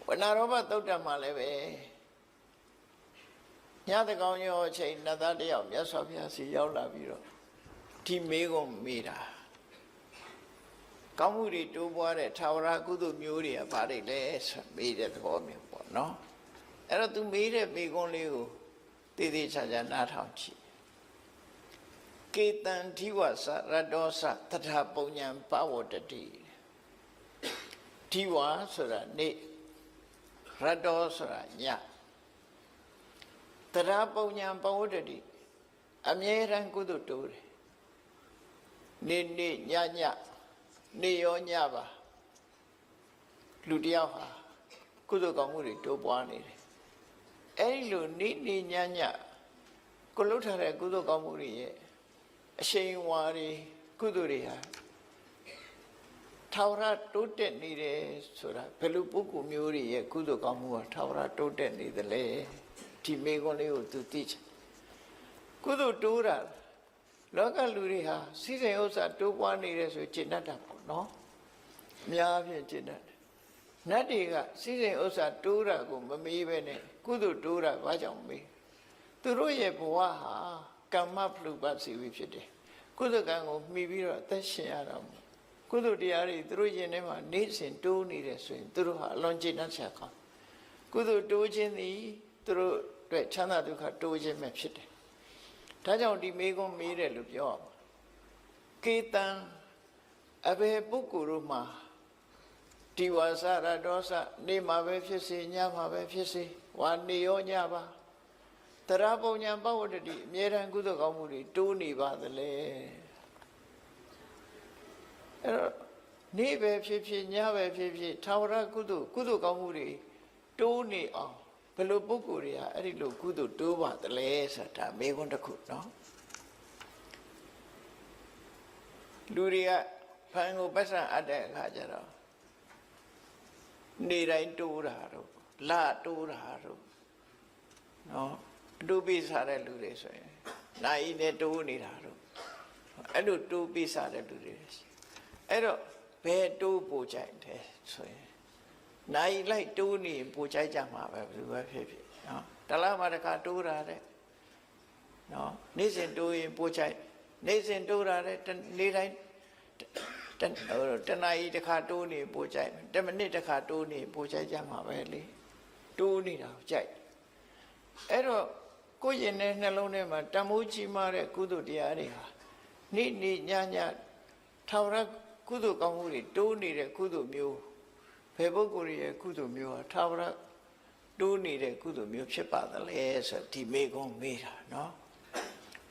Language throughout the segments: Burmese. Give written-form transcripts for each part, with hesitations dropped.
ဝဏရောဘသုတ်တံမှာလည်းပဲညတကောင်ရောအချိန်နတ်သားတယောက်မြတ်စွာဘုရားစီရောက်လာပြီးတော့ဒီမေးခွန်းမေးတာကောင်းမှုတွေတိုးပွားတဲ့ထာဝရကုသိုလ်မျိုးတွေကဘာတွေလဲဆိုမေးတဲ့သဘောမျိုးပေါ့နော်အဲ့တော့သူမေးတဲ့မေးခွန်းလေးကိုတည်တည်ချာချာနားထောင်ကြည့်ကေတံဓိဝဆရတ္တောသတ္ထပုံညာပဝတ္တိဓိဝဆိုတာနေ့ရတ္တောဆိုတာညတရာပုံညာပဝတ္တိအမြဲတမ်းကုသိုလ်တိုးတယ်နေ့နေ့ညညနေရောညပါလူတယောက်ဟာကုသိုလ်ကောင်းမှုတွေတိုးပွားနေတယ်အဲ့ဒီလိုနေ့နေ့ညညကိုလှုပ်ထားတဲ့ကုသိုလ်ကောင်းမှုတွေရဲ့အရှိန်ဝါတွေကုသိုလ်တွေဟာထာဝရတိုးတက်နေတယ်ဆိုတာဘယ်လိုပုဂ္ဂိုလ်မျိုးတွေရဲ့ကုသိုလ်ကောင်းမှုဟာထာဝရတိုးတက်နေသလဲဒီမေခွန်းလေးကိုသူသိချင်ကုသိုလ်တိုးတာလောကလူတွေဟာစီးစိမ်ဥစ္စာတိုးပွားနေတယ်ဆိုကျင့်တတ်တာပေါ့နော်အများဖြင့်ကျင့်တတ်တယ်နတ်တွေကစီးစိမ်ဥစ္စာတိုးတာကိုမမေးပဲနဲ့ကုသိုလ်တိုးတာဘာကြောင့်မေးသူတို့ရဲ့ဘဝဟာကမ္မဖလူပစီဝိဖြစ်တယ်ကုသိုလ်ကံကိုမှီပြီးတော့အသက်ရှင်ရတာမို့ကုသိုလ်တရားတွေသူတို့ရင်ထဲမှာနေ့စဉ်တိုးနေတယ်ဆိုရင်သူတို့ဟာအလွန်ကျင့်တတ်ချက်ကောင်းကုသိုလ်တိုးခြင်းသည်သူတို့အတွက်ချမ်းသာဒုက္ခတိုးခြင်းပဲဖြစ်တယ်ဒါကြောင့်ဒီမေခွန်းမေးတယ်လို့ပြောရမှာကေတံအဘယ်ပုဂ္ဂိုလ်တို့မှာဒီဝါစရတောစနေမှာပဲဖြစ်စေညမှာပဲဖြစ်စေဝါနေရောညပါတရာပုံညာပဝတ္တိအမြဲတမ်းကုသိုလ်ကောင်းမှုတွေတိုးနေပါသလဲအဲ့တော့နေ့ပဲဖြစ်ဖြစ်ညပဲဖြစ်ဖြစ်ထာဝရကုသိုလ်ကောင်းမှုတွေတိုးနေအောင်ဘယ်လိုပုဂ္ဂိုလ်တွေကအဲ့ဒီလိုကုသိုလ်တိုးပါသလဲဆိုတာမေခွန်းတစ်ခုနော်လူတွေကဖန်ကိုပတ်စံအပ်တဲ့အခါကျတော့နေတိုင်းတိုးတာတော့လတိုးတာတော့နော်အတူပိစားတဲ့လူတွေဆိုရင်နိုင်နဲ့တိုးနေတာတော့အဲ့လိုတိုးပိစားတဲ့လူတွေအဲ့တော့ဘယ်တိုးပို့ကြိုက်တယ်ဆိုရင်နိုင်လိုက်တိုးနေပို့ကြိုက်ကြမှာပဲဘယ်လိုပဲဖြစ်ဖြစ်နော်တလားမှာတခါတိုးတာတဲ့နော်နေ့စဉ်တိုးရင်ပို့ကြိုက်နေ့စဉ်တိုးတာတဲ့နေ့တိုင်းတနာရီတခါတိုးနေပို့ကြိုက်10မိနစ်တခါတိုးနေပို့ကြိုက်ကြမှာပဲလေတိုးနေတာကြိုက်အဲ့တော့ကိုယ့်ရင်ထဲနှလုံးထဲမှာတမိုးကြီးမားတဲ့ကုသိုလ်တရားတွေဟာနေ့နေ့ညညထာဝရကုသိုလ်ကောင်းမှုတွေတိုးနေတဲ့ကုသိုလ်မျိုးဘယ်ပုဂ္ဂိုလ်ရဲ့ကုသိုလ်မျိုးဟာထာဝရတိုးနေတဲ့ကုသိုလ်မျိုးဖြစ်ပါသလဲဆိုဒီမေခွန်းမေးတာနော်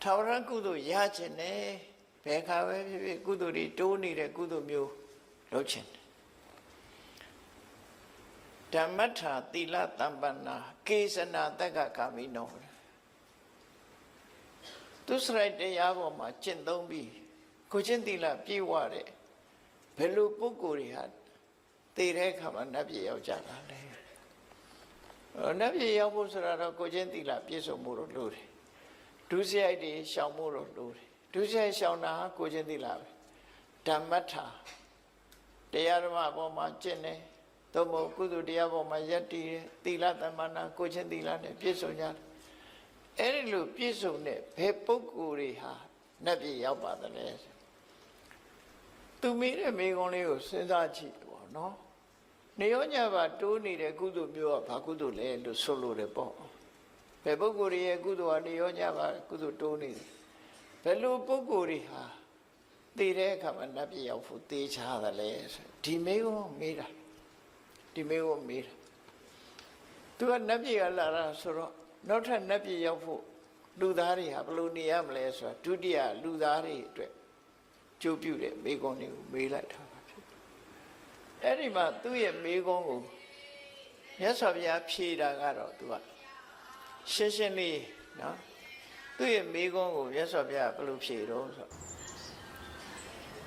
ထာဝရကုသိုလ်ရခြင်းနဲ့ဘယ်ခါပဲဖြစ်ဖြစ်ကုသိုလ်တွေတိုးနေတဲ့ကုသိုလ်မျိုးလုပ်ခြင်းဓမ္မထာသီလတမ္ပန္နာကေသနာတက္ကကာမိနောသူစရိုက်တရားပေါ်မှာကျင့်သုံးပြီးကိုချင်းသီလပြည့်ဝတဲ့ဘယ်လိုပုဂ္ဂိုလ်တွေဟာတည်တဲ့အခါမှာနတ်ပြည်ရောက်ကြတာလဲနတ်ပြည်ရောက်ဖို့ဆိုတာတော့ကိုချင်းသီလပြည့်စုံမှုလို့လို့တယ်ဒုစရိုက်တွေရှောင်မှုလို့လို့တယ်ဒုစရိုက်ရှောင်တာဟာကိုချင်းသီလပဲဓမ္မထာတရားဓမ္မပေါ်မှာကျင့်တယ်သို့မဟုတ်ကုသိုလ်တရားပေါ်မှာယက်တည်တယ်သီလသမ္မာနာကိုချင်းသီလနဲ့ပြည့်စုံကြတယ်အဲ့ဒီလိုပြည့်စုံတဲ့ဘယ်ပုဂ္ဂိုလ်တွေဟာနတ်ပြည်ရောက်ပါသလဲသူမိတဲ့မိကုံးလေးကိုစဉ်းစားကြည့်ပေါ့နော်နေရောညပါတိုးနေတဲ့ကုသိုလ်မျိုးကဘာကုသိုလ်လဲလို့ဆိုလို့တယ်ပေါ့ဘယ်ပုဂ္ဂိုလ်ရဲ့ကုသိုလ်ဟာနေရောညပါကုသိုလ်တိုးနေတယ်ဘယ်လိုပုဂ္ဂိုလ်တွေဟာတည်တဲ့အခါမှာနတ်ပြည်ရောက်ဖို့တေးချတယ်လဲဆိုဒီမိကုံးမေးတာဒီမိကုံးမေးတာသူကနတ်ပြည်ကလာတာဆိုတော့နောက်ထပ်နတ်ပြည်ရောက်ဖို့လူသားတွေဟာဘယ်လိုနေရမလဲဆိုတာဒုတိယလူသားတွေအတွက်ကြိုးပြုတဲ့မိကုံးတွေကိုမေးလိုက်တာပါဖြစ်အဲ့ဒီမှာသူ့ရဲ့မိကုံးကိုမြတ်စွာဘုရားဖြေတာကတော့သူကရှင်းရှင်းလေးနော်သူ့ရဲ့မိကုံးကိုမြတ်စွာဘုရားဘယ်လိုဖြေတော့ဆို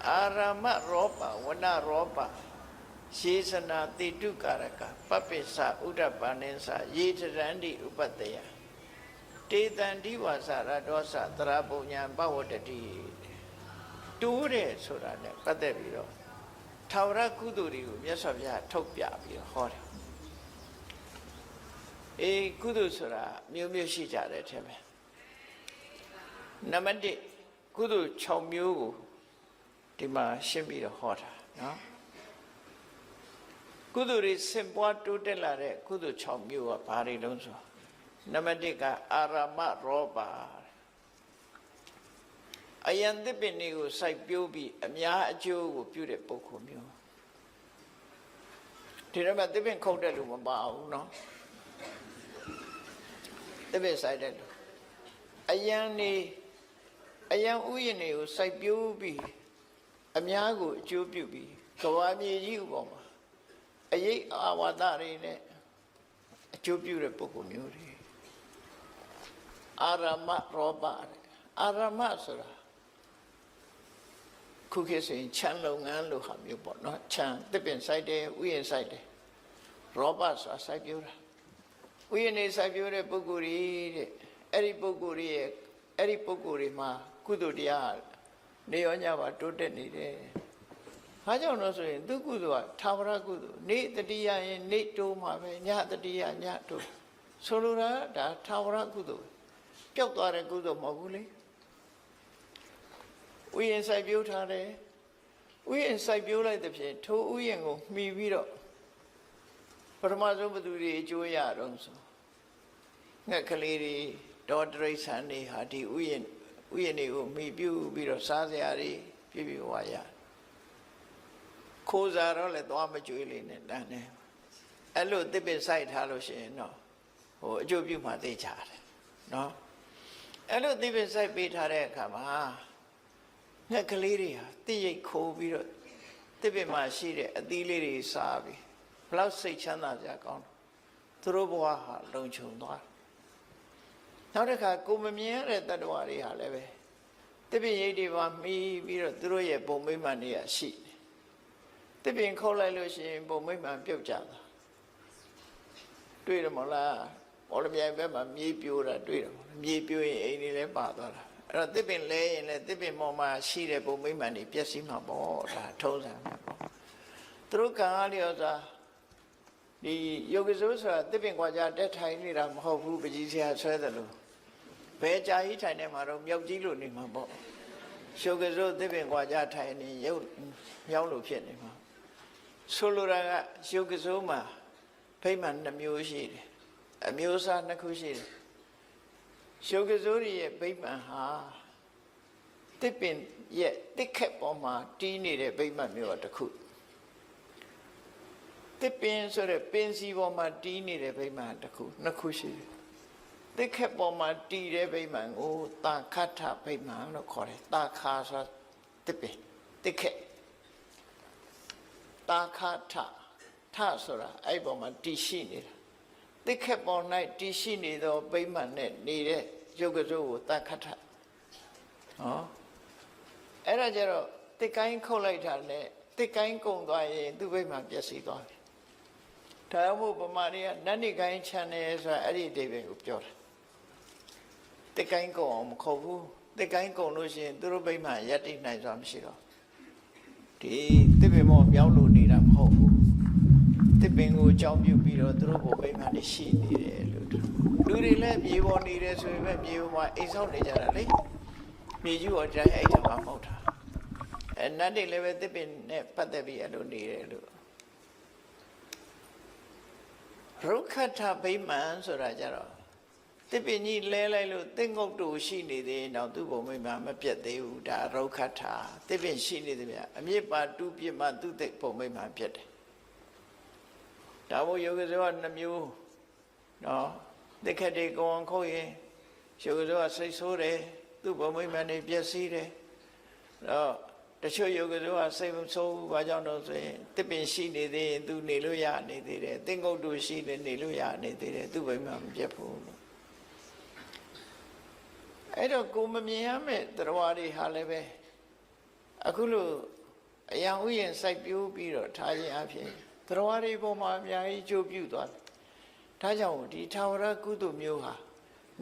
အာရမရောပဝနရောပရှေသနာတိတုကာရကပပ္ပိသဥဒ္ဒပန္နိသယေတရန္တိဥပတ္တယတေတံဒီဝါစရတောသတရာပုညံပဝတ္တိတိုးတယ်ဆိုတာနဲ့ပတ်သက်ပြီးတော့ထာဝရကုသိုလ်တွေကိုမြတ်စွာဘုရားထုတ်ပြပြီးတော့ဟောတယ် ကုသိုလ်ဆိုတာမျိုးမျိုးရှိကြတယ်တဲ့ပဲနံပါတ်1ကုသိုလ်6မျိုးကိုဒီမှာရှင်းပြီးတော့ဟောတာနော်ကုသိုလ်တွေစင်ပွားတိုးတက်လာတဲ့ကုသိုလ်6မျိုးကဘာတွေလုံးဆိုနံပါတ်1ကအာရမရောပါအယံသစ်ပင်တွေကိုစိုက်ပျိုးပြီးအများအကျိုးကိုပြုတဲ့ပုဂ္ဂိုလ်မျိုးဒီတော့မှသစ်ပင်ခုတ်တဲ့လူမပါဘူးနော်သစ်ပင်စိုက်တဲ့လူအယံဥယျာဉ်တွေကိုစိုက်ပျိုးပြီးအများကိုအကျိုးပြုပြီးကဘာမြေကြီးဥပေါ်မှာအရေးအာဝါဒတွေနဲ့အကျိုးပြုတဲ့ပုဂ္ဂိုလ်မျိုးတွေအာရမရောပအာရမဆိုတာခုခေတ်ဆိုရင်ခြံလုပ်ငန်းလို့ဟာမျိုးပေါ့နော်ခြံသစ်ပင်စိုက်တယ်ဥယျာဉ်စိုက်တယ်ရောပဆိုတာစိုက်ပျိုးတာဥယျာဉ်တွေစိုက်ပျိုးတဲ့ပုဂ္ဂိုလ်တွေတဲ့အဲ့ဒီပုဂ္ဂိုလ်တွေမှာကုသိုလ်တရားနေရောညပါတိုးတက်နေတယ်။ဘာကြောင့်လဲဆိုရင်သူကုသိုလ်ကသာဝရကုသိုလ်နေတတိယရင်နေတိုးမှာပဲညတတိယညတိုးဆိုလိုတာဒါသာဝရကုသိုလ်ပျောက်သွားတဲ့ကုသိုလ်မဟုတ်ဘူးလေ။ဥယျာဉ်စိုက်ပျိုးထားတယ်။ဥယျာဉ်စိုက်ပျိုးလိုက်တဲ့ဖြင့်ထိုဥယျာဉ်ကိုမှီပြီးတော့ပထမဆုံးဘသူတွေအကျိုးရတော့ဆိုငှက်ကလေးတွေဒေါ်တရိษံတွေဟာဒီဥယျာဉ်တွေကိုမှီပြုပြီးတော့စားစရာတွေပြည့်ပြည့်ဝရခိုးစားတော့လည်းသွားမကြွေးလေနဲ့တန်းတယ်အဲ့လိုတစ်ပစ်စိုက်ထားလို့ရှိရင်တော့အကျိုးပြုမှသိကြတယ်နော်အဲ့လိုတစ်ပစ်စိုက်ပေးထားတဲ့အခါမှာငှက်ကလေးတွေဟာတိရိတ်ခိုးပြီးတော့တစ်ပစ်မှာရှိတဲ့အသီးလေးတွေစားပြီးဘလောက်စိတ်ချမ်းသာကြကောင်းသူတို့ဘဝဟာလုံခြုံသွားနောက်တစ်ခါကိုမမြင်ရတဲ့တ attva တွေဟာလည်းပဲတပည့်ရိတ်တွေပါမှီပြီးတော့သူတို့ရဲ့ပုံမိမ့်မှန်တွေကရှိတယ်တပည့်ခုတ်လိုက်လို့ရှိရင်ပုံမိမ့်မှန်ပြုတ်ကြတာတွေ့တယ်မလားဘောလမြိုင်ဘက်မှာမြေပြိုးတာတွေ့တယ်မြေပြိုးရင်အိမ်တွေလည်းပါသွားတာအဲ့တော့တပည့်လဲရင်လည်းတပည့်ပေါ်မှာရှိတဲ့ပုံမိမ့်မှန်တွေပျက်စီးမှာပေါ့ဒါထုံးစံပဲပေါ့သူတို့ကံအားလျော်စွာဒီယောဂစိုးဆိုတာတပည့်ကွာကြတက်ထိုင်နေတာမဟုတ်ဘူးပကြီးဆရာဆွဲတယ်လို့ဘယ်ကြာကြီးထိုင်နေမှာတော့မြောက်ကြီးလို့နေမှာပေါ့ရှုပ်ကစိုးသစ်ပင်ကွာကြထိုင်နေရုပ်မြောက်လို့ဖြစ်နေမှာဆိုလိုတာကရှုပ်ကစိုးမှာဖိမှန်2မျိုးရှိတယ်အမျိုးအစား2ခုရှိတယ်ရှုပ်ကစိုးရဲ့ဖိမှန်ဟာသစ်ပင်ရဲ့တစ်ခက်ပေါ်မှာတီးနေတဲ့ဖိမှန်မျိုးတစ်ခုသစ်ပင်ဆိုတဲ့ပင်စီပေါ်မှာတီးနေတဲ့ဖိမှန်တစ်ခု2ခုရှိတယ်တစ်ခက်ပေါ်မှာတီးတဲ့ဗိမာန်ကိုတာခတ်ထဗိမာန်လို့ခေါ်တယ်တာခါဆိုတစ်ပင်တစ်ခက်တာခတ်ထဆိုတာအဲ့ပေါ်မှာတီးရှိနေတာတစ်ခက်ပေါ်၌တီးရှိနေသောဗိမာန်နဲ့နေတဲ့ရုပ်ကစိုးကိုတာခတ်ထအဲ့ဒါကြတော့တစ်ကိုင်းခုတ်လိုက်တာနဲ့တစ်ကိုင်းကုံသွားရင်သူ့ဗိမာန်ပျက်စီးသွားတယ်ဒါကြောင့်မို့ဗမာတွေကနတ်နိကိုင်းချန်တယ်ဆိုတာအဲ့ဒီအဓိပ္ပာယ်ကိုပြောတာတစ်ကိုင်းကုံအောင်မခုတ်ဘူးတစ်ကိုင်းကုံလို့ရှိရင်သူတို့ဗိမာန်ရပ်တည်နိုင်စွာမရှိတော့ဒီတစ်ပင်မောမြောက်လို့နေတာမဟုတ်ဘူးတစ်ပင်ကိုအကြောင်းပြုပြီးတော့သူတို့ဘုံဗိမာန်တွေရှိနေတယ်လို့လူတွေလည်းမြေပေါ်နေတယ်ဆိုရင်ပဲမြေပေါ်မှာအိမ်ဆောက်နေကြတာလေမြေကြီးပေါ်တိုင်းအဲ့ဒါမှမဟုတ်တာနတ်တွေလည်းပဲတစ်ပင်နဲ့ပတ်သက်ပြီးအဲ့လိုနေတယ်လို့ရုက္ခထဗိမာန်ဆိုတာကြတော့တစ်ပင်ကြီးလဲလိုက်လို့သင်္ကုတ်တူရှိနေသေးတော့သူ့ဘုံမိမမပြတ်သေးဘူးဒါရုက္ခထတစ်ပင်ရှိနေသေးဗျအမြစ်ပါတူပြစ်မှသူ့သိဘုံမိမပြတ်တယ်ဒါဘုယောဂဇောက2မျိုးနော်တစ်ခက်တွေကောင်းခုတ်ရင်ယောဂဇောကစိတ်ဆိုးတယ်သူ့ဘုံမိမနေပျက်စီးတယ်တော့တချို့ယောဂဇောကစိတ်မဆိုးဘူးဘာကြောင့်တော့ဆိုရင်တစ်ပင်ရှိနေသေးရင်သူနေလို့ရနေသေးတယ်သင်္ကုတ်တူရှိနေလို့ရနေသေးတယ်သူ့ဘုံမိမမပြတ်ဘူးအဲ့တော့ကိုမမြင်ရမဲ့တရားတွေဟာလည်းပဲအခုလိုအယံဥယျာဉ်စိုက်ပျိုးပြီးတော့ထားခြင်းအပြင်တရားတွေပေါ်မှာအများကြီးကျိုးပြုသွားတယ်။ဒါကြောင့်ဒီထာဝရကုသိုလ်မျိုးဟာ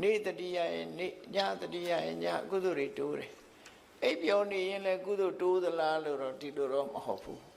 နေတတိယရဲ့နေညတတိယရဲ့ညကုသိုလ်တွေတိုးတယ်။အိပ်ပျော်နေရင်လည်းကုသိုလ်တိုးသလားလို့တော့ဒီလိုတော့မဟုတ်ဘူး။